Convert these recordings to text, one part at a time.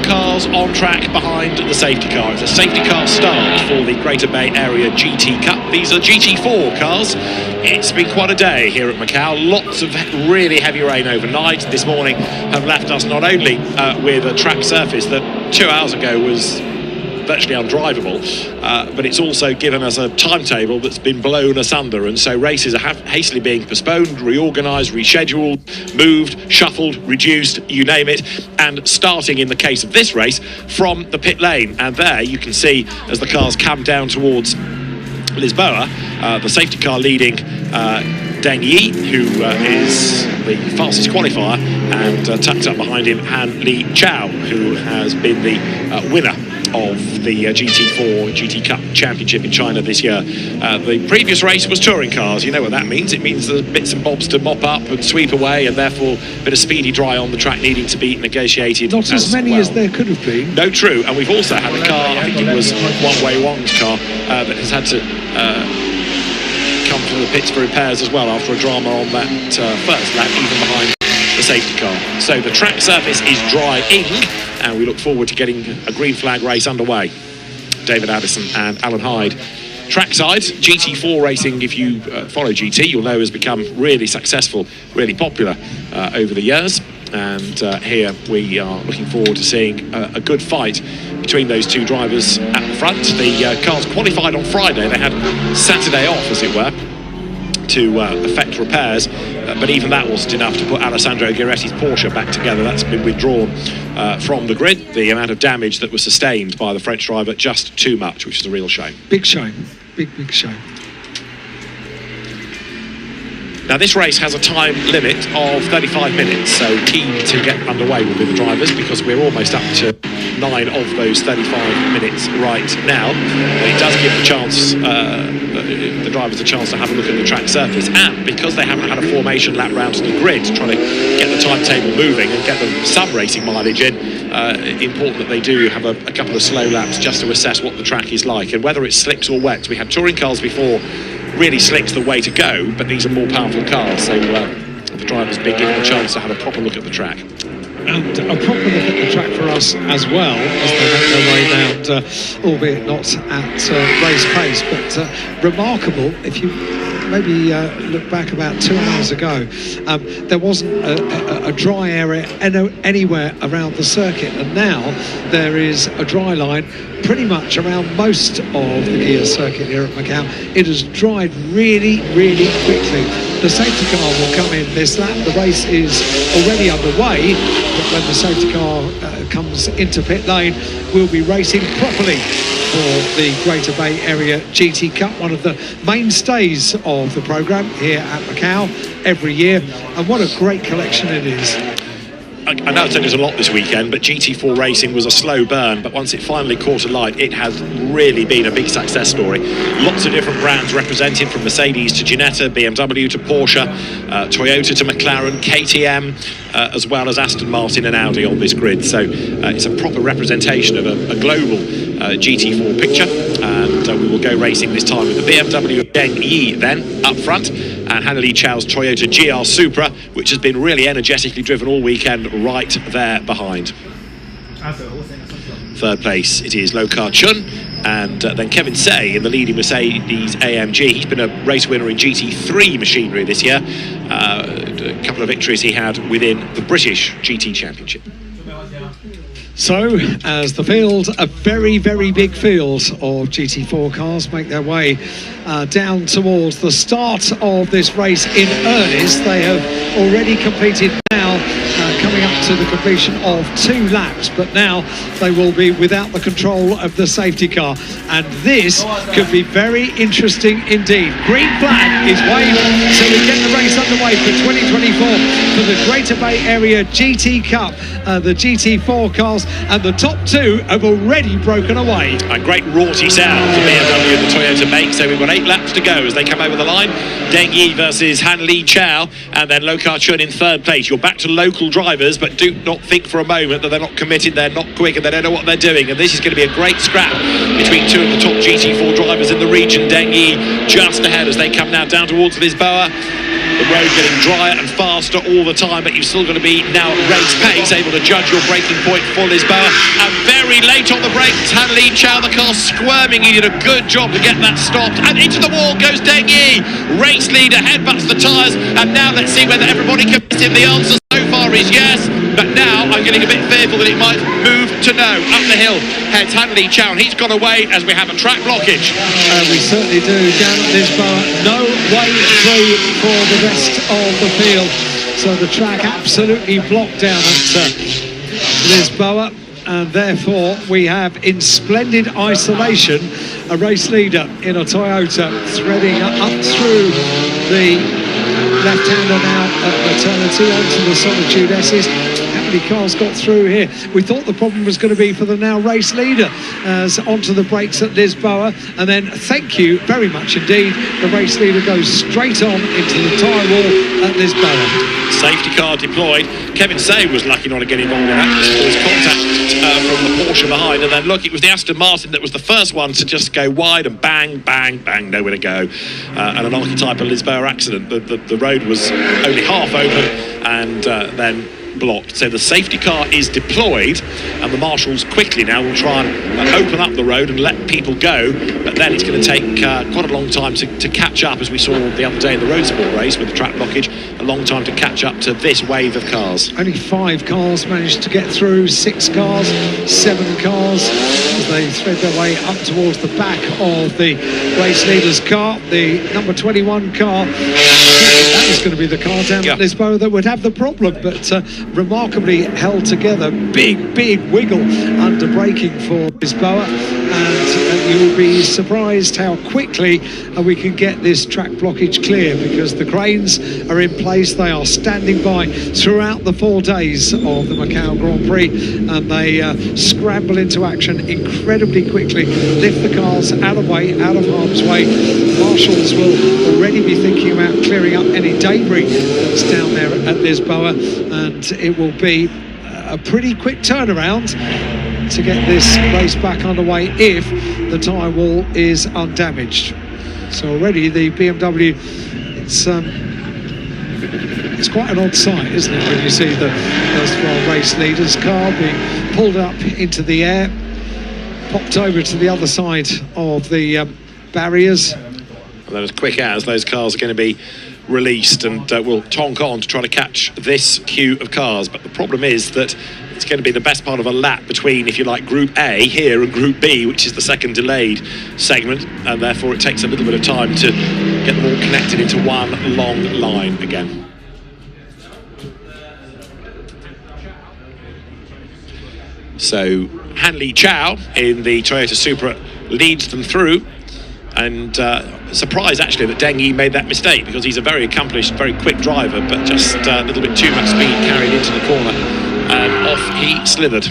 cars on track behind the safety car. It's a safety car start for the Greater Bay Area GT Cup. These are GT4 cars. It's been quite a day here at Macau. Lots of really heavy rain overnight this morning have left us not only with a track surface that 2 hours ago was virtually undrivable, but it's also given us a timetable that's been blown asunder, and so races are hastily being postponed, reorganised, rescheduled, moved, shuffled, reduced, you name it, and starting in the case of this race from the pit lane. And there you can see as the cars come down towards Lisboa, the safety car leading Deng Yi, who is the fastest qualifier, and tucked up behind him Han Li Chao, who has been the winner of the GT4 GT Cup Championship in China this year. The previous race was touring cars. You know what that means. It means there's bits and bobs to mop up and sweep away, and therefore a bit of speedy dry on the track needing to be negotiated. Not as many as there could have been. No, true. And we've also had a car, I think it was One Wei Wang's car, that has had to come from the pits for repairs as well after a drama on that first lap, even behind the safety car. So the track surface is drying, and we look forward to getting a green flag race underway. David Addison and Alan Hyde. Trackside, GT4 racing, if you follow GT, you'll know has become really successful, really popular over the years. And here we are looking forward to seeing a good fight between those two drivers at the front. The cars qualified on Friday. They had Saturday off, as it were, to effect repairs, but even that wasn't enough to put Alessandro Guiretti's Porsche back together. That's been withdrawn from the grid. The amount of damage that was sustained by the French driver, just too much, which is a real shame. Big shame, big shame. Now this race has a time limit of 35 minutes, so keen to get underway will be the drivers, because we're almost up to 9 of those 35 minutes right now. But it does give the drivers a chance to have a look at the track surface, and because they haven't had a formation lap round to the grid to try to get the timetable moving and get them some racing mileage in, important that they do have a couple of slow laps just to assess what the track is like and whether it slicks or wets. We had touring cars before. Really slick's the way to go, but these are more powerful cars, so the drivers being given a chance to have a proper look at the track. And a proper look at the track for us as well, as they make their way round, albeit not at race pace, but remarkable. If you maybe look back about 2 hours ago, there wasn't a dry area anywhere around the circuit, and now there is a dry line pretty much around most of the gear circuit here at Macau. It has dried really quickly. The safety car will come in this lap. The race is already underway, but when the safety car comes into pit lane, we'll be racing properly for the Greater Bay Area GT Cup, one of the mainstays of the programme here at Macau every year, and what a great collection it is. I know I said there's a lot this weekend, but GT4 racing was a slow burn, but once it finally caught a light, it has really been a big success story. Lots of different brands represented, from Mercedes to Ginetta, BMW to Porsche, Toyota to McLaren, KTM, as well as Aston Martin and Audi on this grid. So it's a proper representation of a global GT4 picture, and we will go racing this time with the BMW Deng Yi then up front, and Han Li Chao's Toyota GR Supra, which has been really energetically driven all weekend, right there behind. Third place it is Lokar Chun, and then Kevin Say in the leading Mercedes AMG. He's been a race winner in GT3 machinery this year. A couple of victories he had within the British GT Championship. So, as the field, a very big field of GT4 cars make their way down towards the start of this race in earnest. They have already competed now, coming up to the completion of 2 laps, but now they will be without the control of the safety car, and this could be very interesting indeed. Green flag is waved, so we get the race underway for 2024 for the Greater Bay Area GT Cup. The GT4 cars, and the top 2 have already broken away. A great raughty sound the BMW and the Toyota make. So we've got 8 laps to go as they come over the line. Deng Yi versus Han Li Chao, and then Lokar Chun in third place. You're back to local drivers, but do not think for a moment that they're not committed, they're not quick, and they don't know what they're doing. And this is going to be a great scrap between 2 of the top GT4 drivers in the region. Deng Yi just ahead as they come now down towards Lisboa. The road getting drier and faster all the time, but you've still got to be now at race pace, able to judge your braking point for Lisboa. And very late on the brakes, Hanli Chow, the car squirming. He did a good job to get that stopped. And into the wall goes Deng Yi. Race leader headbutts the tyres. And now let's see whether everybody can miss him. The answer so far is yes. But now I'm getting a bit fearful that it might move to no. Up the hill heads Hanli Chow, and he's gone away as we have a track blockage. We certainly do down at Lisboa. No way through for the rest of the field. So the track absolutely blocked down at Lisboa. And therefore we have, in splendid isolation, a race leader in a Toyota threading up through the left-hander now at maternity onto the Solitude S's. How many cars got through here? We thought the problem was going to be for the now race leader as onto the brakes at Lisboa, and then thank you very much indeed, the race leader goes straight on into the tyre wall at Lisboa. Safety car deployed. Kevin Say was lucky not to get involved in that. There was contact from the Porsche behind, and then look, it was the Aston Martin that was the first one to just go wide and bang, bang, bang, nowhere to go. And an archetypal Lisboa accident. The road was only half open and then blocked. So the safety car is deployed, and the marshals quickly now will try and open up the road and let people go, but then it's going to take quite a long time to catch up, as we saw the other day in the road sport race with the track blockage, a long time to catch up to this wave of cars. Only 5 cars managed to get through, 6 cars, 7 cars as they thread their way up towards the back of the race leader's car. The number 21 car, that was going to be the car down at Lisboa that would have the problem, but remarkably held together. Big wiggle under braking for Lisboa, and you will be surprised how quickly we can get this track blockage clear, because the cranes are in place. They are standing by throughout the 4 days of the Macau Grand Prix, and they scramble into action incredibly quickly, lift the cars out of harm's way. Marshals will already be thinking about clearing up any debris that's down there at Lisboa, and it will be a pretty quick turnaround to get this race back underway if the tyre wall is undamaged. So already the BMW, it's quite an odd sight, isn't it, when you see the erstwhile race leader's car being pulled up into the air, popped over to the other side of the barriers. And then as quick as those cars are going to be released, and will tonk on to try to catch this queue of cars. But the problem is that it's going to be the best part of a lap between, if you like, Group A here and Group B, which is the second delayed segment, and therefore it takes a little bit of time to get them all connected into one long line again. So Hanli Chow in the Toyota Supra leads them through, and surprised actually that Deng Yi made that mistake, because he's a very accomplished, very quick driver, but just a little bit too much speed carried into the corner, and off he slithered.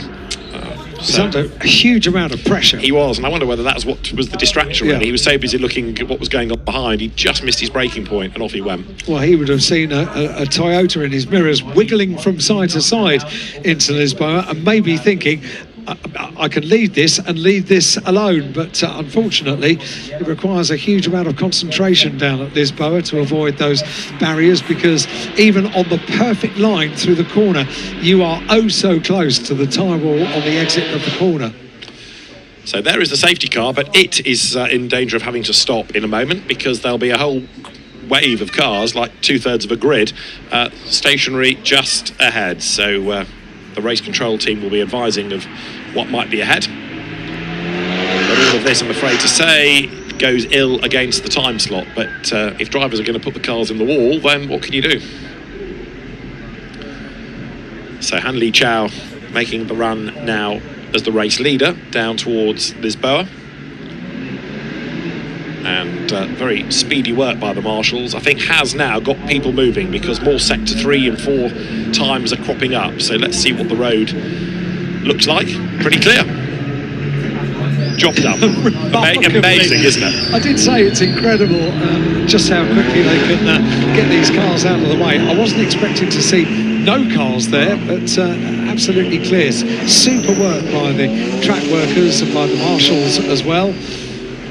He's under a huge amount of pressure. He was, and I wonder whether that's what was the distraction, really. He was so busy looking at what was going on behind, he just missed his braking point, and off he went. Well, he would have seen a Toyota in his mirrors wiggling from side to side into Lisboa, and maybe thinking, I can lead this and lead this alone, but unfortunately it requires a huge amount of concentration down at Lisboa to avoid those barriers, because even on the perfect line through the corner, you are oh so close to the tyre wall on the exit of the corner. So there is the safety car, but it is in danger of having to stop in a moment, because there'll be a whole wave of cars, like 2/3 of a grid, stationary just ahead. So the race control team will be advising of what might be ahead. But all of this, I'm afraid to say, goes ill against the time slot. But if drivers are going to put the cars in the wall, then what can you do? So Hanli Chow making the run now as the race leader down towards Lisboa. And very speedy work by the marshals. I think has now got people moving, because more sector 3 and 4 times are cropping up. So let's see what the road looks like. Pretty clear. Job done. Amazing, isn't it? I did say it's incredible just how quickly they can get these cars out of the way. I wasn't expecting to see no cars there, but absolutely clear. Super work by the track workers and by the marshals as well.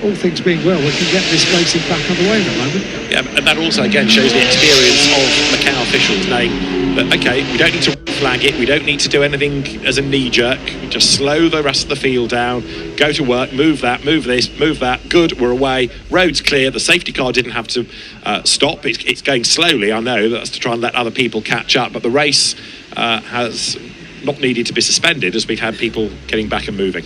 all things being well, we can get this racing back underway in a moment. Yeah, and that also again shows the experience of Macau officials, knowing that, okay, we don't need to flag it, we don't need to do anything as a knee-jerk, just slow the rest of the field down, go to work, move that, move this, move that, good, we're away, road's clear, the safety car didn't have to stop, it's going slowly, I know, that's to try and let other people catch up, but the race has not needed to be suspended as we've had people getting back and moving.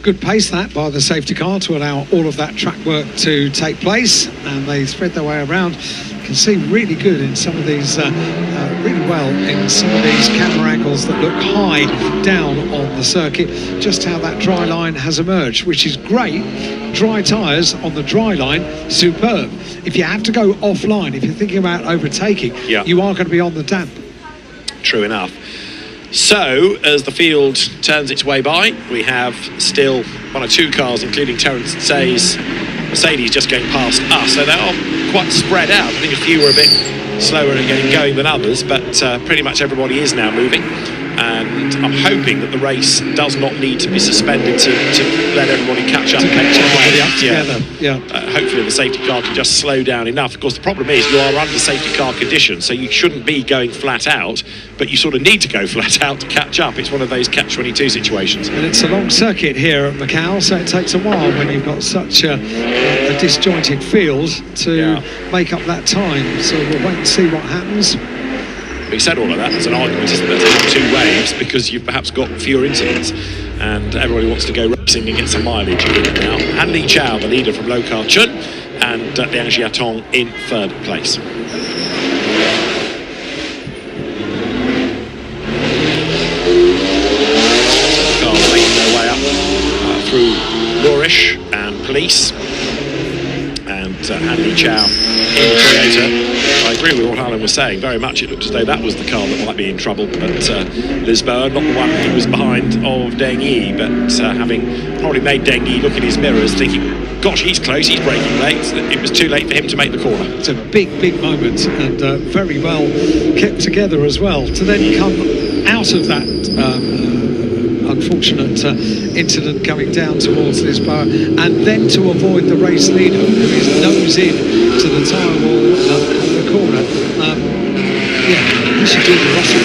Good pace that by the safety car to allow all of that track work to take place, and they spread their way around. You can see really good in some of these, really well in some of these camera angles that look high down on the circuit, just how that dry line has emerged, which is great. Dry tyres on the dry line, superb. If you have to go offline, if you're thinking about overtaking, you are going to be on the damp. True enough. So, as the field turns its way by, we have still one or two cars, including Terence Say's Mercedes, just going past us. So they are quite spread out. I think a few were a bit slower at getting going than others, but pretty much everybody is now moving. And I'm hoping that the race does not need to be suspended to let everybody catch up. Hopefully the safety car can just slow down enough. Of course, the problem is you are under safety car conditions, so you shouldn't be going flat out, but you sort of need to go flat out to catch up. It's one of those catch-22 situations. And it's a long circuit here at Macau, so it takes a while when you've got such a disjointed field to make up that time. So we'll wait and see what happens. We said all of that as an argument, isn't it, to have two waves, because you've perhaps got fewer incidents and everybody wants to go racing and get some mileage now. Han Li Chao, the leader from Lo Ka Chun, and Liang Jiatong in third place. Cars making their way up through Moorish and Police, and Han Li Chao in the Toyota. I agree with what Alan was saying, very much it looked as though that was the car that might be in trouble, but Lisboa, not the one who was behind of Deng Yi, but having probably made Deng Yi look in his mirrors thinking, gosh, he's close, he's braking late, it was too late for him to make the corner. It's a big moment, and very well kept together as well, to then come out of that unfortunate incident coming down towards Lisboa, and then to avoid the race leader who is nose in to the tyre wall at the corner. He should do the Russell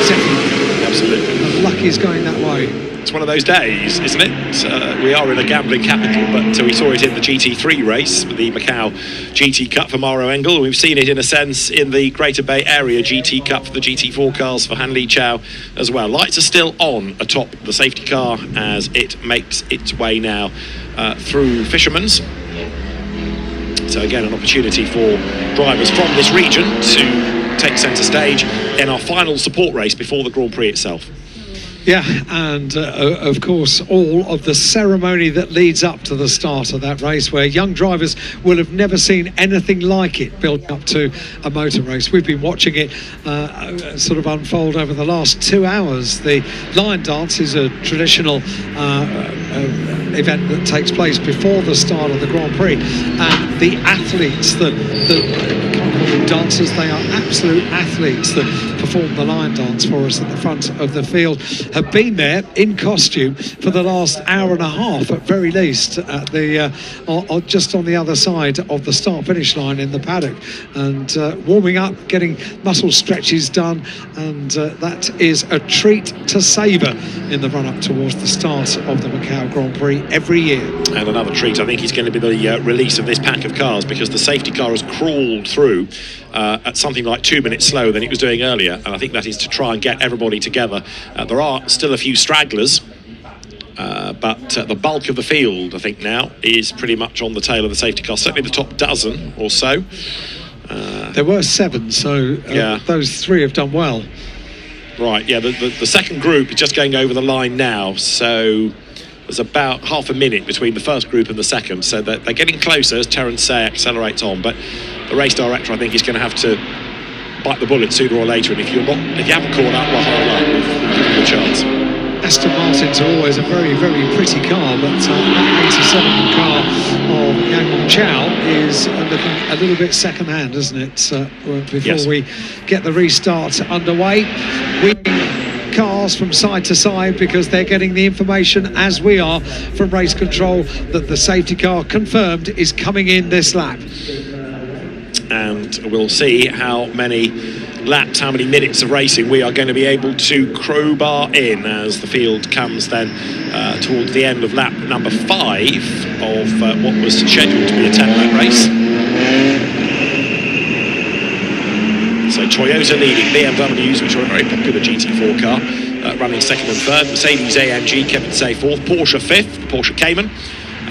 second. Absolutely. And luck is going that way. It's one of those days, isn't it? We are in a gambling capital, but we saw it in the GT3 race, the Macau GT Cup for Maro Engel. We've seen it, in a sense, in the Greater Bay Area GT Cup for the GT4 cars for Han Li Chao as well. Lights are still on atop the safety car as it makes its way now through Fisherman's. So again, an opportunity for drivers from this region to take centre stage in our final support race before the Grand Prix itself. Yeah, and of course all of the ceremony that leads up to the start of that race, where young drivers will have never seen anything like it built up to a motor race. We've been watching it sort of unfold over the last 2 hours. The Lion Dance is a traditional event that takes place before the start of the Grand Prix, and the athletes, the dancers, they are absolute athletes that perform the Lion Dance for us at the front of the field, have been there in costume for the last hour and a half at very least, at the just on the other side of the start-finish line in the paddock, and warming up, getting muscle stretches done, and that is a treat to savour in the run-up towards the start of the Macau Grand Prix every year. And another treat, I think, is going to be the release of this pack of cars, because the safety car has crawled through at something like 2 minutes slower than it was doing earlier, and I think that is to try and get everybody together. There are still a few stragglers, but the bulk of the field, I think, now is pretty much on the tail of the safety car, certainly the top dozen or so. There were 7, so those 3 have done well. Right, yeah, the second group is just going over the line now, so there's about half a minute between the first group and the second, so they're getting closer as Terence Say accelerates on, but the race director, I think, is going to have to bite the bullet sooner or later, and if you haven't caught up, well, hard luck, we'll give you a chance. Aston Martins are always a very, very pretty car, but that 87 car of Yang Chao is looking a little bit second-hand, isn't it? Before we get the restart underway, we cars from side to side because they're getting the information, as we are, from race control, that the safety car confirmed is coming in this lap. And we'll see how many laps, how many minutes of racing we are going to be able to crowbar in as the field comes then towards the end of lap number 5 of what was scheduled to be a 10-lap race. So Toyota leading, BMWs, which are a very popular GT4 car, running second and third, Mercedes-AMG, Kevin Say fourth, Porsche fifth, Porsche Cayman,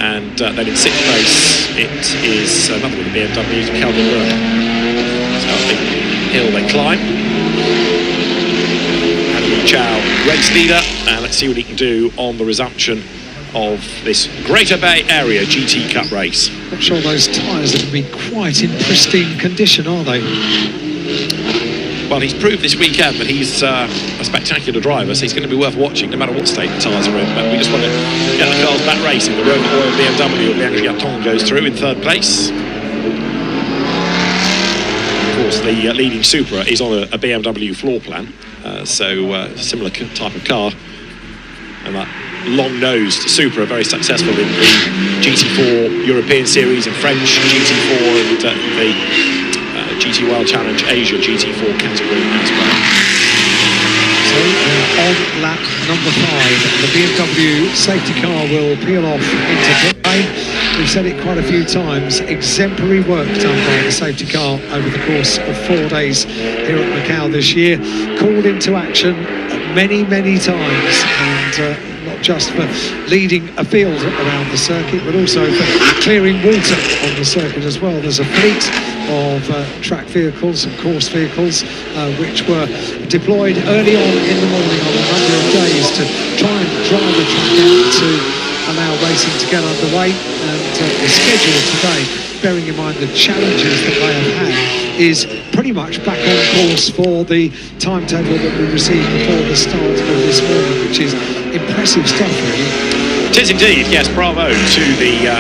and then in sixth place it is another one of the BMWs, Calvin Burke. So up the hill they climb. Hanley Chow, race leader, and let's see what he can do on the resumption of this Greater Bay Area GT Cup race. Not sure those tyres are going to be quite in pristine condition, are they? Well, he's proved this weekend that he's a spectacular driver, so he's going to be worth watching no matter what state the tyres are in. But we just want to get the cars back racing. The Rover Royal BMW of Liang Jiatong goes through in third place. Of course, the leading Supra is on a BMW floor plan, so similar type of car. And that long-nosed Supra, very successful in the GT4 European Series and French GT4 and the GT World Challenge Asia GT4 category as well. So on lap number 5, the BMW safety car will peel off into pit lane. We've said it quite a few times, exemplary work done by the safety car over the course of 4 days here at Macau this year. Called into action many times, and not just for leading a field around the circuit, but also for clearing water on the circuit as well. There's a fleet of track vehicles and course vehicles which were deployed early on in the morning on a number of days to try and drive the track out to allow racing to get underway. And the schedule today, bearing in mind the challenges that they have had, is pretty much back on course for the timetable that we received before the start of this morning, which is impressive stuff, really. It is indeed, yes, bravo to the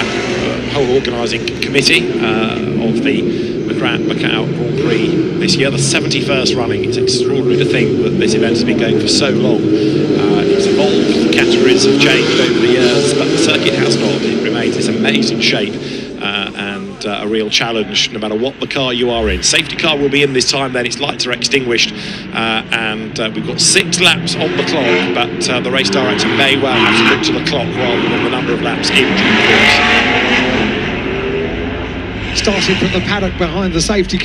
whole organising committee of the Macau Grand Prix this year, the 71st running. It's extraordinary to think that this event has been going for so long. It's evolved, the categories have changed over the years, but the circuit has not. It remains this amazing shape and a real challenge no matter what the car you are in. Safety car will be in this time then, its lights are extinguished, and we've got 6 laps on the clock, but the race director may well have to look to the clock rather than the number of laps in due course. Starting from the paddock behind the safety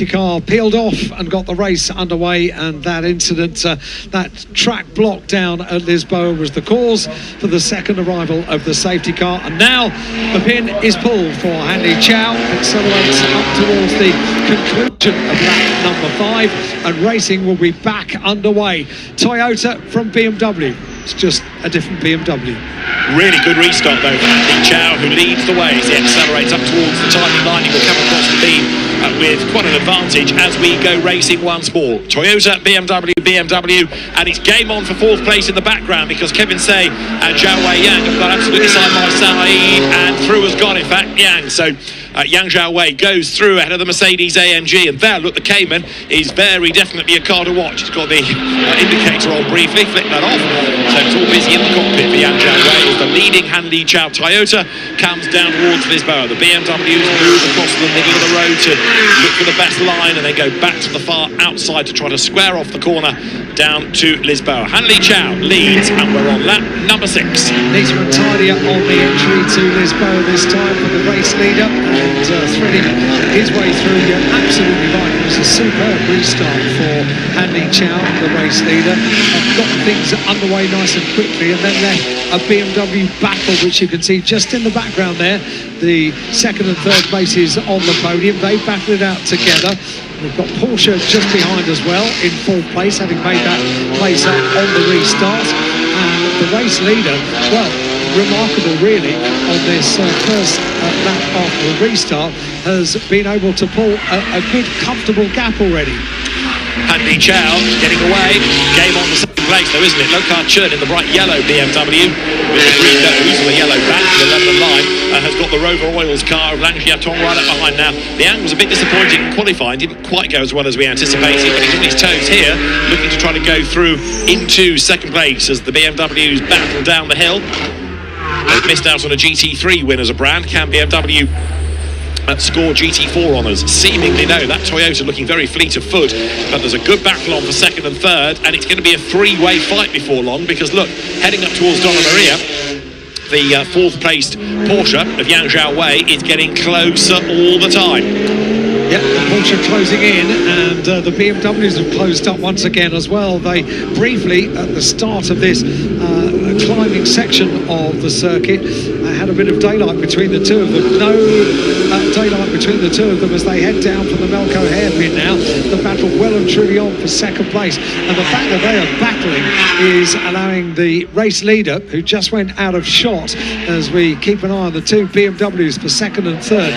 car peeled off and got the race underway, and that incident, that track block down at Lisboa, was the cause for the second arrival of the safety car. And now the pin is pulled for Hanley Chow, accelerates up towards the conclusion of lap number 5, and racing will be back underway. Toyota from BMW. It's just a different BMW. Really good restart though for Hanley Chow, who leads the way as he accelerates up towards the timing line. He will come across the beam with quite an advantage as we go racing once more. Toyota, BMW, and it's game on for 4th place in the background because Kevin Say and Zhao Wei Yang have got absolutely side by side, and through has gone in fact Yang. So Yang Zhaowei goes through ahead of the Mercedes-AMG, and there, look, the Cayman is very definitely a car to watch. It's got the indicator on briefly, flick that off, so it's all busy in the cockpit for Yang Zhaowei as the leading Hanley Chow Toyota comes down towards Lisboa. The BMWs move across the middle of the road to look for the best line, and then go back to the far outside to try to square off the corner down to Lisboa. Hanley Chow leads, and we're on lap number 6. Neater and tidier on the entry to Lisboa this time for the race leader, and threading his way through. You're absolutely right, it was a superb restart for Hanley Chow, the race leader. Got things underway nice and quickly, and then left a BMW battle, which you can see just in the background there. The second and third places on the podium, they battled it out together. We've got Porsche just behind as well in 4th place, having made that place up on the restart. And the race leader, well, remarkable really on this first lap after the restart, has been able to pull a good comfortable gap already. Hanley Chow getting away, game on the second place though, isn't it? Lokar Chun in the bright yellow BMW with the green nose and the yellow back, the leather line, has got the Rover Oils car of Liang Jiatong right up behind now. Liang was a bit disappointed in qualifying, didn't quite go as well as we anticipated, but he's on his toes here, looking to try to go through into second place as the BMWs battle down the hill. They've missed out on a GT3 win as a brand. Can BMW score GT4 honours? Seemingly no. That Toyota looking very fleet of foot, but there's a good battle on for second and third, and it's going to be a three-way fight before long, because look, heading up towards Donna Maria, the fourth placed Porsche of Yang Zhaowei is getting closer all the time. Yep, the Porsche closing in, and the BMWs have closed up once again as well. They briefly, at the start of this climbing section of the circuit, had a bit of daylight between the two of them. No daylight between the two of them as they head down from the Macau hairpin now. The battle well and truly on for second place, and the fact that they are battling is allowing the race leader, who just went out of shot, as we keep an eye on the two BMWs for second and third,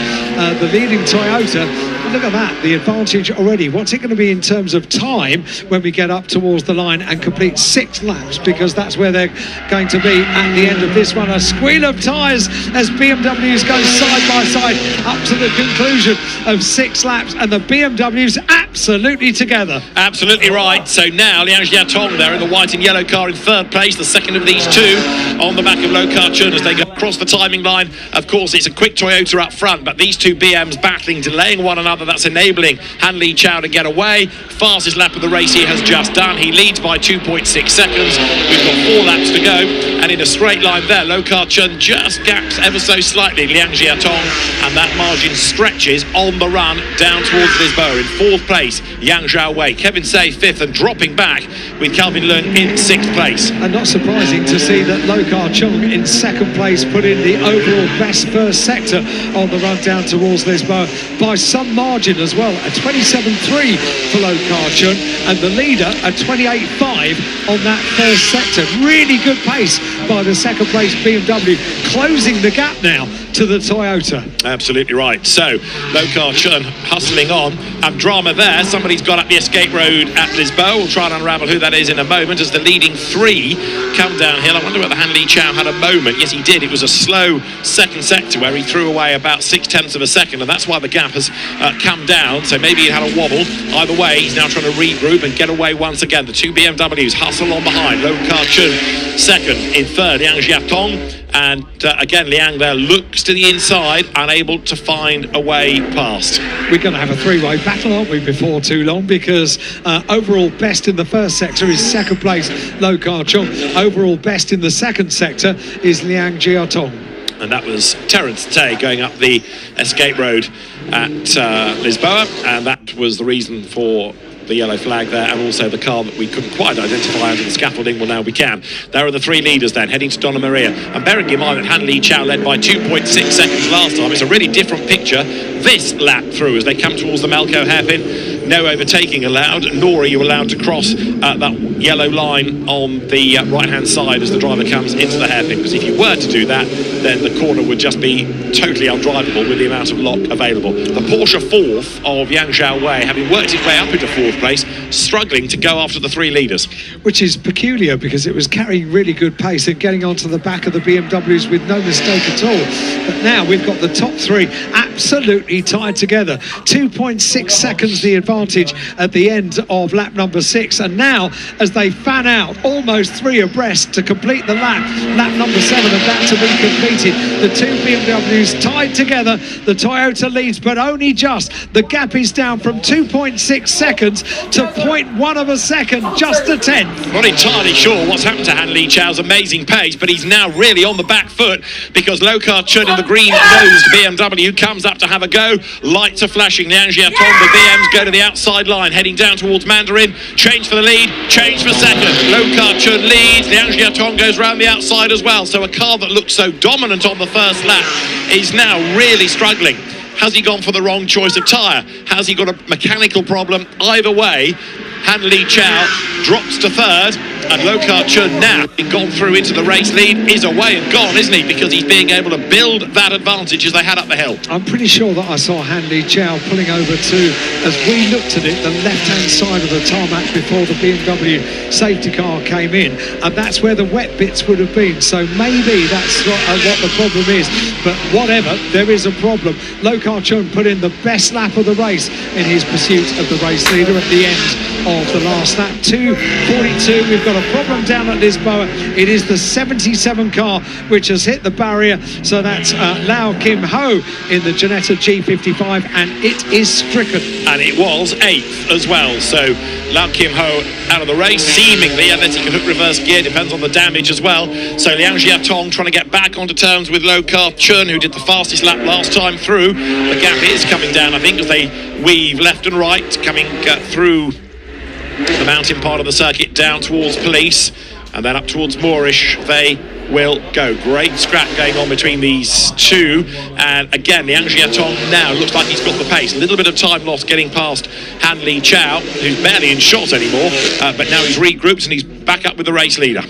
the leading Toyota. Look at that, the advantage already. What's it going to be in terms of time when we get up towards the line and complete 6 laps, because that's where they're going to be at the end of this one. A squeal of tyres as BMWs go side by side up to the conclusion of 6 laps, and the BMWs absolutely together. Absolutely right. So now Liang Jiatong there in the white and yellow car in third place, the second of these two on the back of Lokar Chun as they go across the timing line. Of course, it's a quick Toyota up front, but these two BMs battling, delaying one another. That's enabling Han Li Chao to get away. Fastest lap of the race he has just done. He leads by 2.6 seconds. We've got 4 laps to go, and in a straight line there, Lokar Chun just gaps ever so slightly Liang Jiatong, and that margin stretches on the run down towards Lisboa. In fourth place, Yang Zhaowei. Kevin Say fifth, and dropping back with Calvin Leung in sixth place. And not surprising to see that Lokar Chun in second place put in the overall best first sector on the run down towards Lisboa by some margin as well. A 27.3 for Lokar Chun, and the leader a 28.5 on that first sector. Really good pace by the second place BMW, closing the gap now to the Toyota. Absolutely right. So Lokar Chun hustling on, and drama there. Somebody's got up the escape road at Lisboa. We'll try and unravel who that is in a moment as the leading 3 come downhill. I wonder whether Han Li Chao had a moment. Yes, he did. It was a slow second sector where he threw away about 0.6 of a second, and that's why the gap has come down. So maybe he had a wobble. Either way, he's now trying to regroup and get away once again. The two BMWs hustle on behind. Lokar Chun second. In third, Liang Jiatong. And again, Liang there looks to the inside, unable to find a way past. We're going to have a 3-way battle, aren't we, before too long, because overall best in the first sector is second place Lokar Chun. Overall best in the second sector is Liang Jiatong. And that was Terence Tay going up the escape road at Lisboa, and that was the reason for the yellow flag there, and also the car that we couldn't quite identify under the scaffolding. Well, now we can. There are the 3 leaders then heading to Donna Maria, and bearing in mind that Han Li Chao led by 2.6 seconds last time, it's a really different picture this lap through as they come towards the Macau hairpin. No overtaking allowed, nor are you allowed to cross that yellow line on the right-hand side as the driver comes into the hairpin, because if you were to do that, then the corner would just be totally undrivable with the amount of lock available. The Porsche 4th of Yang Zhaowei, having worked his way up into 4th place, struggling to go after the 3 leaders. Which is peculiar, because it was carrying really good pace and getting onto the back of the BMWs with no mistake at all. But now we've got the top 3 absolutely tied together. 2.6 seconds the advantage at the end of lap number 6, and now as they fan out almost 3 abreast to complete the lap number 7 of that to be completed, the 2 BMWs tied together. The Toyota leads, but only just. The gap is down from 2.6 seconds to 0.1 of a second, just a tenth. Not entirely sure what's happened to Han Li Chao's amazing pace, but he's now really on the back foot, because Lokar Chun in the green-nosed BMW comes up to have a go. Lights are flashing. Liang Jiatong, the BMs go to the outside line, heading down towards Mandarin. Change for the lead, change for second. Lokar Chun leads. Liang Jiatong goes round the outside as well. So a car that looked so dominant on the first lap is now really struggling. Has he gone for the wrong choice of tyre? Has he got a mechanical problem? Either way, Han Li Chao drops to third, and Lokar Chun now, gone through into the race lead, is away and gone, isn't he? Because he's being able to build that advantage as they head up the hill. I'm pretty sure that I saw Han Li Chao pulling over to, as we looked at it, the left-hand side of the tarmac before the BMW safety car came in, and that's where the wet bits would have been. So maybe that's what the problem is. But whatever, there is a problem. Lokar Chun put in the best lap of the race in his pursuit of the race leader at the end of the last lap. 2:42. We've got a problem down at Lisboa. It is the 77 car which has hit the barrier. So that's Lau Kim Ho in the Ginetta G55, and it is stricken. And it was 8th as well. So Lau Kim Ho out of the race, seemingly, unless he can hook reverse gear, depends on the damage as well. So Liang Jiatong trying to get back onto terms with Lokar Chun, who did the fastest lap last time through. The gap is coming down, I think, as they weave left and right, coming through the mountain part of the circuit down towards Police, and then up towards Moorish they will go. Great scrap going on between these two, and again Liang Jiatong now looks like he's got the pace. A little bit of time lost getting past Han Li Chao, who's barely in shot anymore, but now he's regrouped and he's back up with the race leader.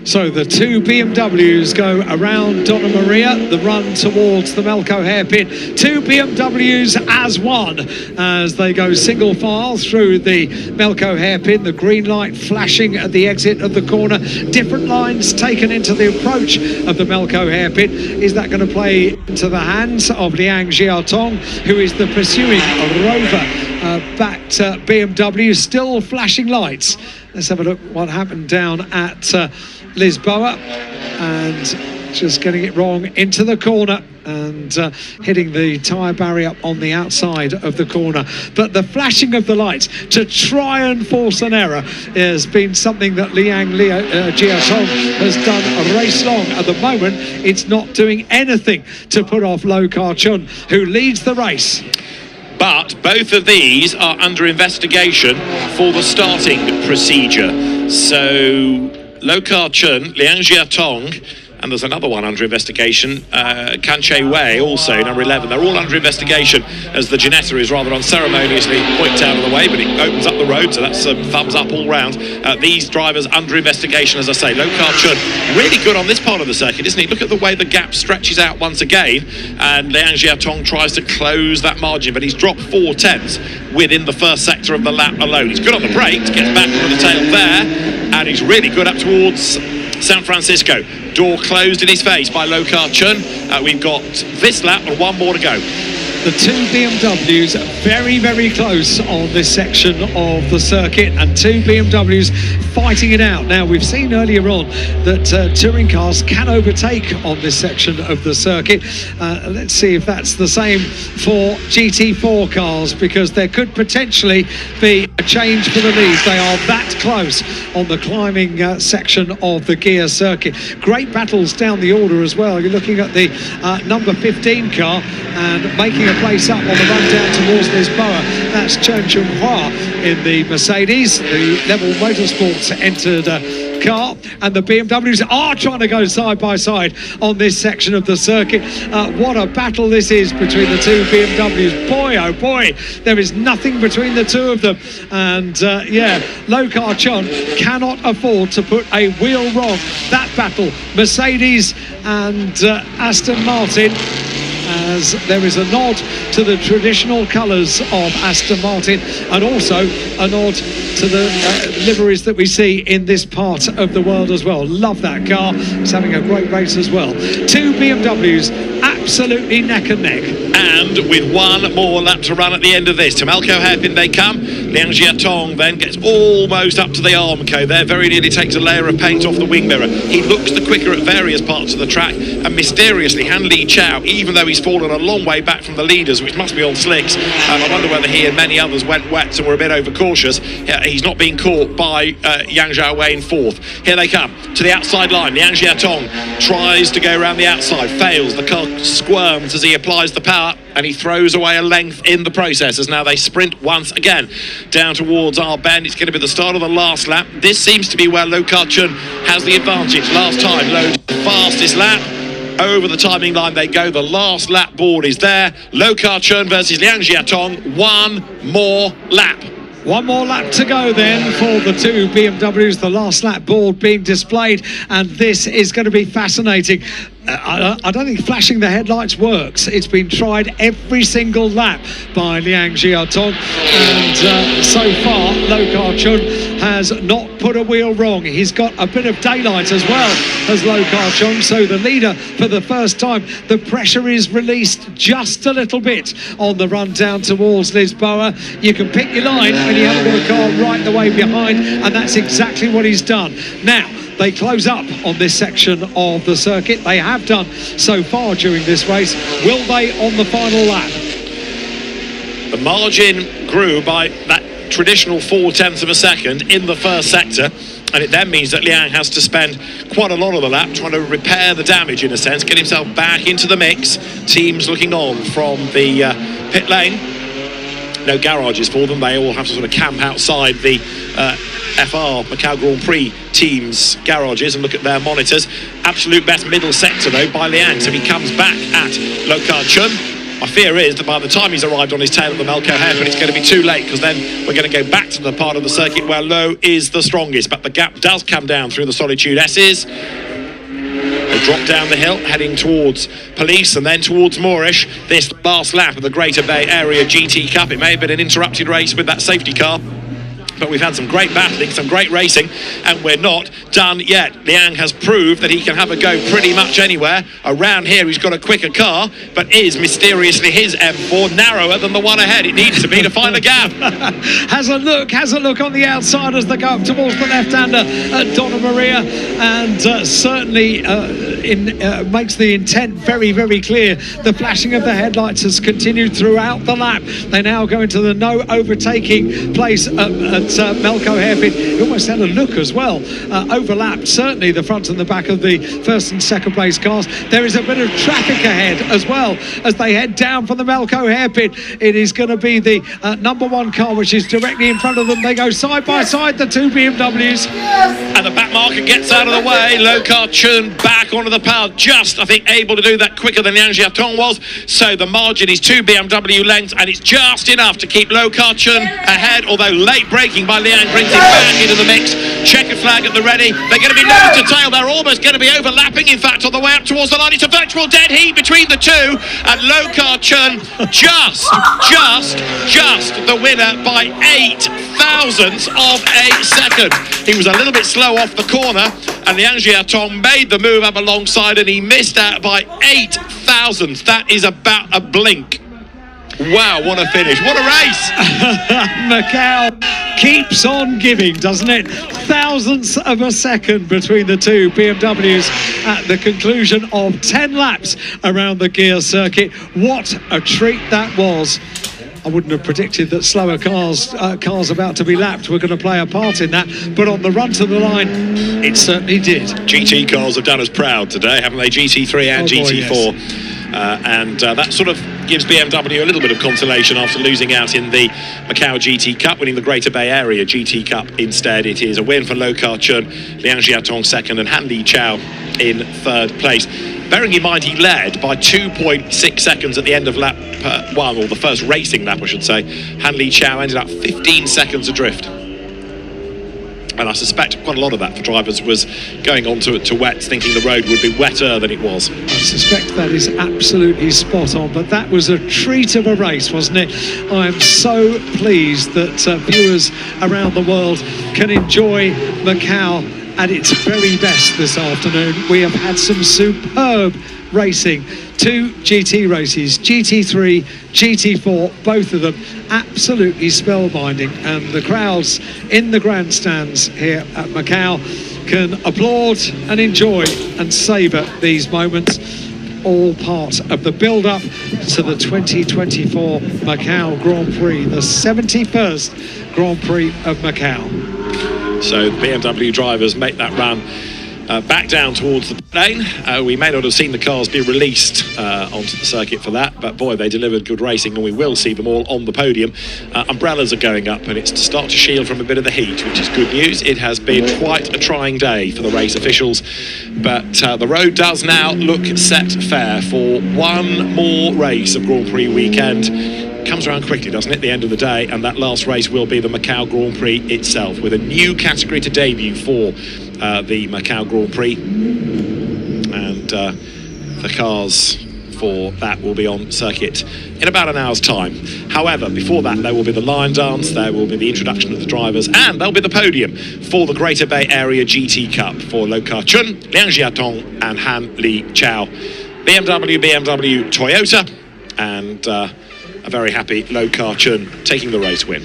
So the two BMWs go around Donna Maria, the run towards the Melco hairpin. Two BMWs as one as they go single file through the Melco hairpin. The green light flashing at the exit of the corner. Different lines taken into the approach of the Melco hairpin. Is that going to play into the hands of Liang Jiatong, who is the pursuing Rover backed BMW? Still flashing lights. Let's have a look what happened down at Lisboa, and just getting it wrong into the corner and hitting the tyre barrier on the outside of the corner. But the flashing of the lights to try and force an error has been something that Liang Jiatong has done a race long. At the moment, it's not doing anything to put off Lokar Chun, who leads the race. But both of these are under investigation for the starting procedure. So Lokar Chun, Liang Jiatong, and there's another one under investigation, Kan Che Wei, also number 11. They're all under investigation as the Ginetta is rather unceremoniously pointed out of the way, but it opens up the road, so that's a thumbs up all round. These drivers under investigation, as I say. Lokar Chun, really good on this part of the circuit, isn't he? Look at the way the gap stretches out once again, and Liang Jiatong tries to close that margin, but he's dropped 4/10 within the first sector of the lap alone. He's good on the brakes, gets back from the tail there, and he's really good up towards San Francisco. Door closed in his face by Lokar Chun. We've got this lap and one more to go. The two BMWs very, very close on this section of the circuit, and two BMWs fighting it out. Now, we've seen earlier on that touring cars can overtake on this section of the circuit. Let's see if that's the same for GT4 cars, because there could potentially be a change for the lead. They are that close on the climbing section of the gear circuit. Great battles down the order as well. You're looking at the number 15 car and making a place up on the run down towards Lisboa. That's Chen Chunhua in the Mercedes. The Level Motorsports entered car, and the BMWs are trying to go side by side on this section of the circuit. What a battle this is between the two BMWs. Boy, oh boy, there is nothing between the two of them. And yeah, Lokar Chun cannot afford to put a wheel wrong. That battle, Mercedes and Aston Martin, as there is a nod to the traditional colours of Aston Martin, and also a nod to the liveries that we see in this part of the world as well. Love that car. It's having a great race as well. Two BMWs absolutely neck and neck. And with one more lap to run at the end of this, to Melco hairpin they come. Liang Jiatong then gets almost up to the Armco there, very nearly takes a layer of paint off the wing mirror. He looks the quicker at various parts of the track, and mysteriously Han Li Chao, even though he's fallen a long way back from the leaders, which must be on slicks, I wonder whether he and many others went wet and were a bit overcautious. He's not being caught by Yang Zhaowei in fourth. Here they come to the outside line. Liang Jiatong tries to go around the outside, fails. The car squirms as he applies the power, and he throws away a length in the process as now they sprint once again down towards our bend. It's going to be the start of the last lap. This seems to be where Lokar Chun has the advantage. Last time, Lo's fastest lap. Over the timing line they go. The last lap board is there. Lokar Chun versus Liang Jiatong. One more lap. One more lap to go then for the two BMWs, the last lap board being displayed, and this is going to be fascinating. I don't think flashing the headlights works. It's been tried every single lap by Liang Jiatong, and so far Lokar Chun has not put a wheel wrong. He's got a bit of daylight as well as Lokar Chun, so the leader for the first time. The pressure is released just a little bit on the run down towards Lisboa. You can pick your line when you haven't got a car right the way behind, and that's exactly what he's done. Now, they close up on this section of the circuit. They have done so far during this race. Will they on the final lap? The margin grew by that traditional 0.4 of a second in the first sector, and it then means that Liang has to spend quite a lot of the lap trying to repair the damage, in a sense, get himself back into the mix. Teams looking on from the pit lane. No garages for them. They all have to sort of camp outside the FR Macau Grand Prix team's garages and look at their monitors. Absolute best middle sector though by Liang, so he comes back at Lokar Chun. My fear is that by the time he's arrived on his tail at the Macau hairpin, it's going to be too late, because then we're going to go back to the part of the circuit where low is the strongest. But the gap does come down through the Solitude S's. They drop down the hill, heading towards Police and then towards Moorish. This last lap of the Greater Bay Area GT Cup. It may have been an interrupted race with that safety car, but we've had some great battling, some great racing, and we're not done yet. Liang has proved that he can have a go pretty much anywhere. Around here he's got a quicker car, but is mysteriously his M4 narrower than the one ahead. It needs to be to find a gap. has a look on the outside as they go up towards the left-hander Donna Maria, and certainly makes the intent very, very clear. The flashing of the headlights has continued throughout the lap. They now go into the no overtaking place at Macau hairpin. It almost had a look as well. Overlapped certainly the front and the back of the first and second place cars. There is a bit of traffic ahead as well as they head down from the Macau hairpin. It is going to be the number one car, which is directly in front of them. They go side by side, the two BMWs. And the back marker gets out of the way. Lokar Chun back onto the path, just I think able to do that quicker than Liang Jiatong was. So the margin is 2 BMW lengths, and it's just enough to keep Lokar Chun ahead, although late braking by Liang brings him back into the mix. Checkered flag at the ready. They're going to be nose to tail. They're almost going to be overlapping, in fact, on the way up towards the line. It's a virtual dead heat between the two, and Lokar Chun just the winner by 0.08 of a second. He was a little bit slow off the corner, and Liang Jiatong made the move up alongside, and he missed out by 0.08. That is about a blink. Wow, what a finish, what a race. Macau keeps on giving, doesn't it? Thousandths of a second between the two BMWs at the conclusion of 10 laps around the gear circuit. What a treat that was. I wouldn't have predicted that slower cars about to be lapped were going to play a part in that, but on the run to the line, it certainly did. GT cars have done us proud today, haven't they? GT3 and GT4. Yes. And that sort of gives BMW a little bit of consolation after losing out in the Macau GT Cup, winning the Greater Bay Area GT Cup instead. It is a win for Lokar Chun, Liang Jiatong second, and Han Li Chao in third place. Bearing in mind he led by 2.6 seconds at the end of lap 1, or the first racing lap I should say. Han Li Chao ended up 15 seconds adrift. And I suspect quite a lot of that for drivers was going on to wets, thinking the road would be wetter than it was. I suspect that is absolutely spot on, but that was a treat of a race, wasn't it? I am so pleased that viewers around the world can enjoy Macau at its very best this afternoon. We have had some superb racing. 2 GT races, GT3, GT4, both of them absolutely spellbinding, and the crowds in the grandstands here at Macau can applaud and enjoy and savour these moments, all part of the build-up to the 2024 Macau Grand Prix, the 71st Grand Prix of Macau. So the BMW drivers make that run back down towards the lane. We may not have seen the cars be released onto the circuit for that, but boy, they delivered good racing, and we will see them all on the podium. Umbrellas are going up, and it's to start to shield from a bit of the heat, which is good news. It has been quite a trying day for the race officials, but the road does now look set fair for one more race of Grand Prix weekend. comes around quickly, doesn't it, at the end of the day, and that last race will be the Macau Grand Prix itself, with a new category to debut for the Macau Grand Prix, and the cars for that will be on circuit in about an hour's time. However, before that, there will be the line dance, there will be the introduction of the drivers, and there'll be the podium for the Greater Bay Area GT Cup for Lo Ka-chun, Liang Jiatong and Han Li Chao. BMW, Toyota, and a very happy Lo Ka-chun taking the race win.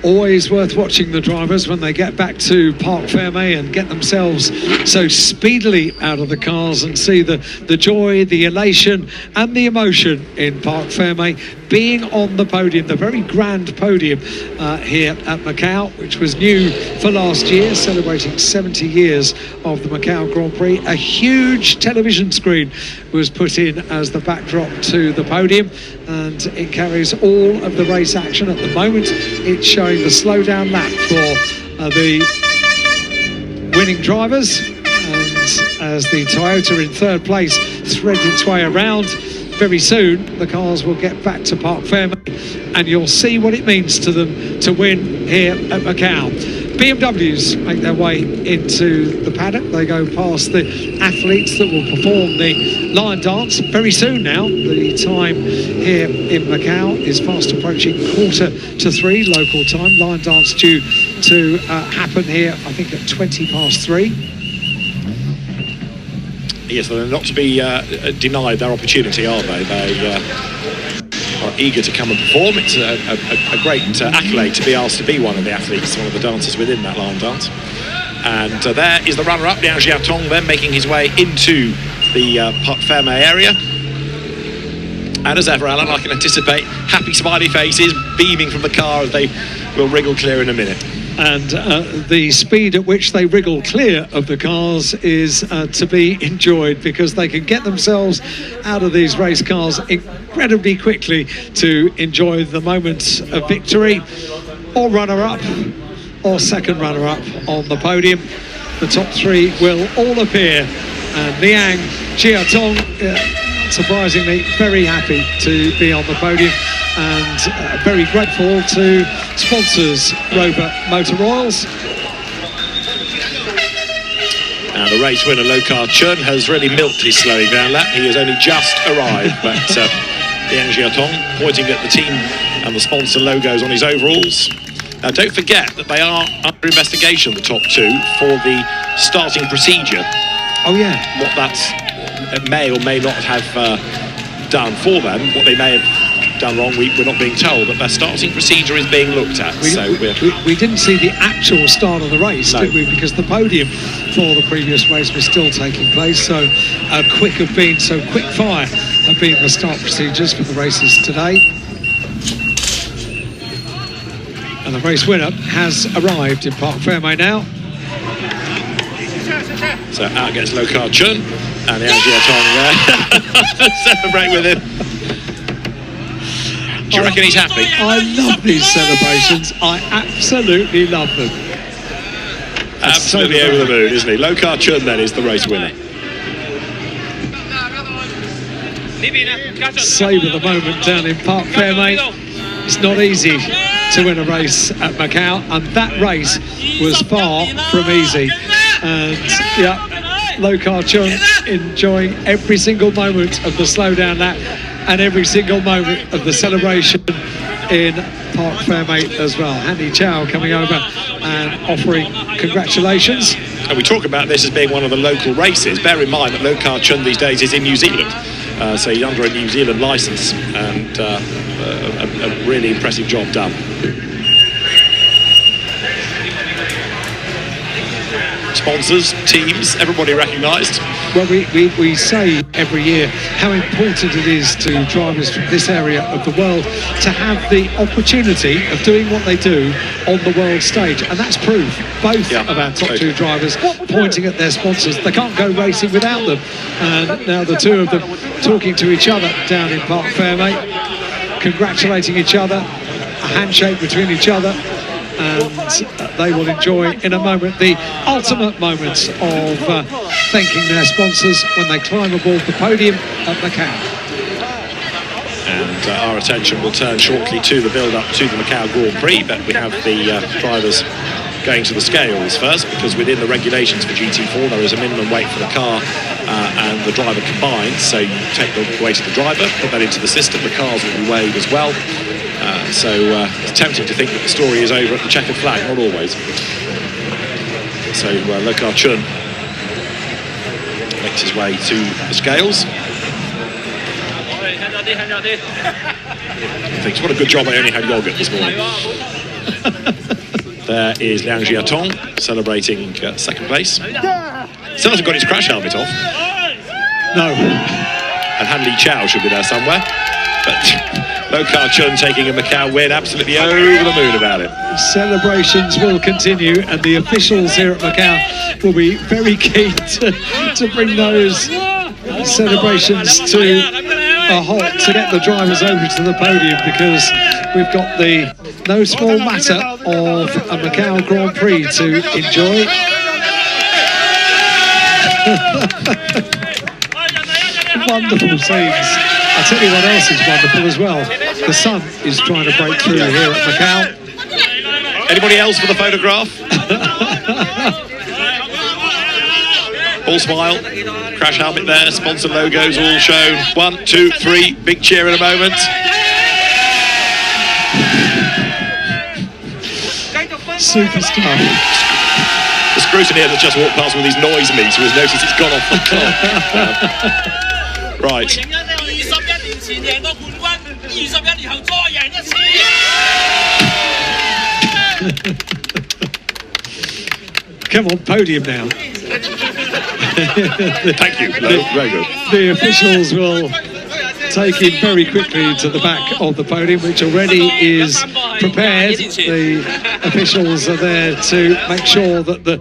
Always worth watching the drivers when they get back to Parc Fermé and get themselves so speedily out of the cars and see the joy, the elation and the emotion in Parc Fermé, being on the podium, the very grand podium here at Macau, which was new for last year, celebrating 70 years of the Macau Grand Prix. A huge television screen was put in as the backdrop to the podium, and it carries all of the race action. At the moment, it's showing the slowdown lap for the winning drivers, and as the Toyota in third place threads its way around, very soon the cars will get back to Parc Fermé and you'll see what it means to them to win here at Macau. BMWs make their way into the paddock. They go past the athletes that will perform the line dance very soon now. The time here in Macau is fast approaching 2:45 local time. Line dance due to happen here, I think, at 3:20. Yes, they're not to be denied their opportunity, are they? They are eager to come and perform. It's a great accolade to be asked to be one of the athletes, one of the dancers within that line dance. And there is the runner-up, Liang Jiatong, then making his way into the Parc Fermé area. And as ever, Alan, I can anticipate happy smiley faces beaming from the car as they will wriggle clear in a minute. And the speed at which they wriggle clear of the cars is to be enjoyed, because they can get themselves out of these race cars incredibly quickly to enjoy the moments of victory, or runner-up, or second runner-up on the podium. The top three will all appear, and Liang Jiatong, surprisingly very happy to be on the podium, and very grateful to sponsors Rover Motor Royals. And the race winner, Lo Ka-chun, has really milked his slowing down lap. He has only just arrived, but Liang Jiatong pointing at the team and the sponsor logos on his overalls. Now, don't forget that they are under investigation, the top two, for the starting procedure. Oh yeah. What that may or may not have done for them, what they may have done wrong, we're not being told, but their starting procedure is being looked at. We didn't see the actual start of the race, did we? Because the podium for the previous race was still taking place. So quick fire have been the start procedures for the races today. And the race winner has arrived in Parc Fermé now. So out gets Lo Ka-chun, and Liang Jiatong there. Celebrate with him. Do you reckon he's happy? I love these celebrations. I absolutely love them. Absolutely over the moon, isn't he? Lo Ka-chun then is the race winner. Savour the moment down in Parc Fermé. It's not easy to win a race at Macau, and that race was far from easy. And yeah, Lo Ka-chun enjoying every single moment of the slowdown lap and every single moment of the celebration in Parc Fermé as well. Han Li Chao coming over and offering congratulations. And we talk about this as being one of the local races. Bear in mind that Lo Ka-chun these days is in New Zealand. So he's under a New Zealand licence, and a really impressive job done. Sponsors, teams, everybody recognised. Well, we say every year how important it is to drivers from this area of the world to have the opportunity of doing what they do on the world stage, and that's proof. Both of our top two drivers pointing at their sponsors. They can't go racing without them, and now the two of them talking to each other down in Parc Fermé, congratulating each other, a handshake between each other, and they will enjoy in a moment the ultimate moments of thanking their sponsors when they climb aboard the podium at Macau. And And our attention will turn shortly to the build-up to the Macau Grand Prix, but we have the drivers going to the scales first, because within the regulations for GT4 there is a minimum weight for the car and the driver combined. So you take the weight of the driver, put that into the system, the cars will be weighed as well. It's tempting to think that the story is over at the checkered flag, not always. So Lokar Chun makes his way to the scales. Thinks, what a good job I only had yogurt this morning. There is Liang Jiatong celebrating second place. Still hasn't got his crash helmet off. No. And Han Li Chao should be there somewhere. But Lokar Chun taking a Macau win, absolutely over the moon about it. Celebrations will continue, and the officials here at Macau will be very keen to bring those celebrations to a halt, to get the drivers over to the podium, because we've got the no small matter of a Macau Grand Prix to enjoy. Wonderful scenes. I'll tell you what else is wonderful as well. The sun is trying to break through here at Macau. Anybody else for the photograph? All smile. Crash helmet there, sponsor logos all shown. 1, 2, 3, big cheer in a moment. Superstar. The scrutineer that just walked past with his noise meter has noticed it's gone off the clock. Right. Come on, podium now. Thank you. Very good. The officials will take him very quickly to the back of the podium, which already is prepared. The officials are there to make sure that the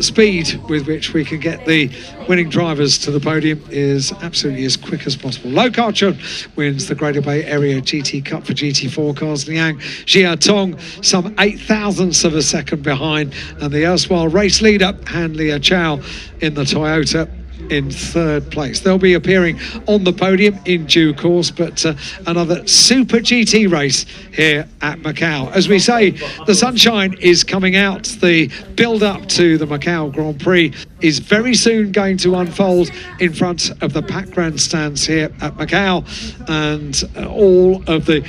speed with which we can get the winning drivers to the podium is absolutely as quick as possible. Lokar Chun wins the Greater Bay Area GT Cup for GT4 cars. Liang Jiatong some 0.08 of a second behind, and the erstwhile race leader Han Li Chao in the Toyota in third place. They'll be appearing on the podium in due course, but another super GT race here at Macau. As we say, the sunshine is coming out. The build-up to the Macau Grand Prix is very soon going to unfold in front of the packed grandstands here at Macau, and all of the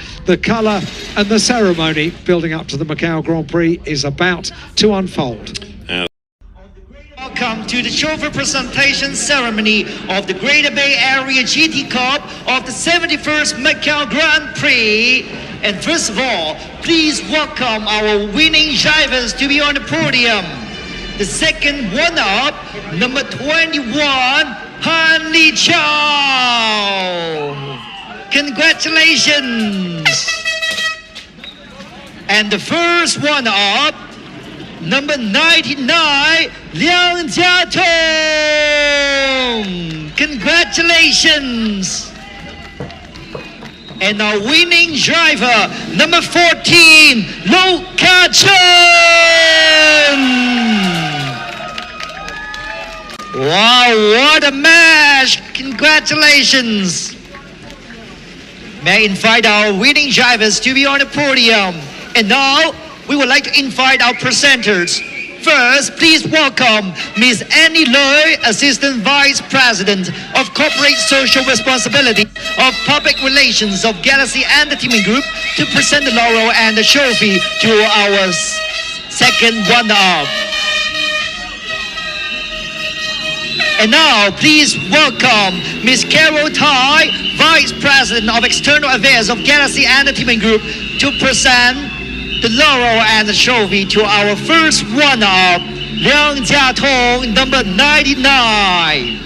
colour and the ceremony building up to the Macau Grand Prix is about to unfold. Welcome to the chauffeur presentation ceremony of the Greater Bay Area GT Cup of the 71st Macau Grand Prix. And first of all, please welcome our winning drivers to be on the podium. The second one-up, number 21, Han Li Chao. Congratulations. And the first one-up, number 99, Liang Jiatong. Congratulations. And our winning driver, number 14, Lokar Chun. Wow, what a match. Congratulations. May I invite our winning drivers to be on the podium. And now, we would like to invite our presenters. First, please welcome Ms. Annie Loy, Assistant Vice President of Corporate Social Responsibility of Public Relations of Galaxy Entertainment Group, to present the laurel and the trophy to our second runner-up. And now, please welcome Ms. Carol Tai, Vice President of External Affairs of Galaxy Entertainment Group, to present the laurel and the trophy to our first runner-up, Liang Jiatong, number 99.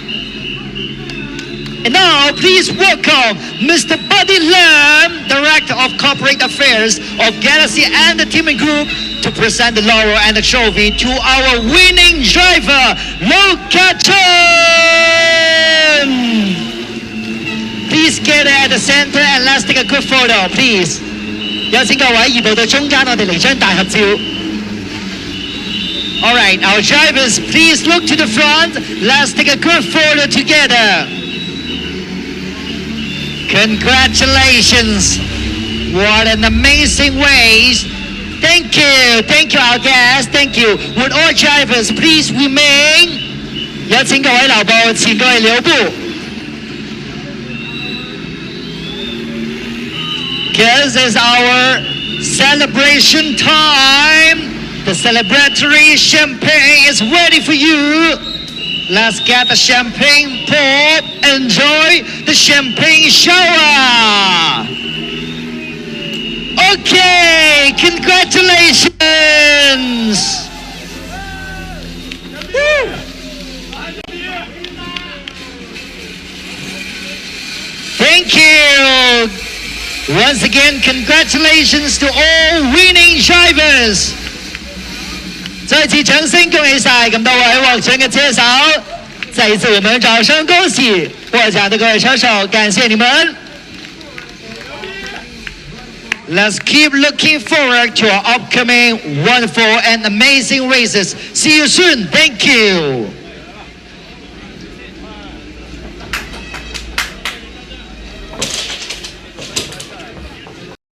And now, please welcome Mr. Buddy Lam, Director of Corporate Affairs of Galaxy Entertainment Group, to present the laurel and the trophy to our winning driver, Lokar Chun. Please get at the center and let's take a good photo, please. 有請各位移步到中間，我哋嚟張大合照。All right, our drivers, please look to the front. Let's take a good photo together. Congratulations! What an amazing race! Thank you, our guests. Thank you. Would all drivers please remain? 有請各位留步，請各位留步。Because it's our celebration time. The celebratory champagne is ready for you. Let's get the champagne pop. Enjoy the champagne shower. Okay, congratulations. Woo. Thank you. Once again, congratulations to all winning drivers. 再次掌聲恭喜晒咁多位獲獎嘅車手，再一次我們掌聲恭喜獲獎的各位車手，感謝你們。Let's keep looking forward to our upcoming wonderful and amazing races. See you soon. Thank you.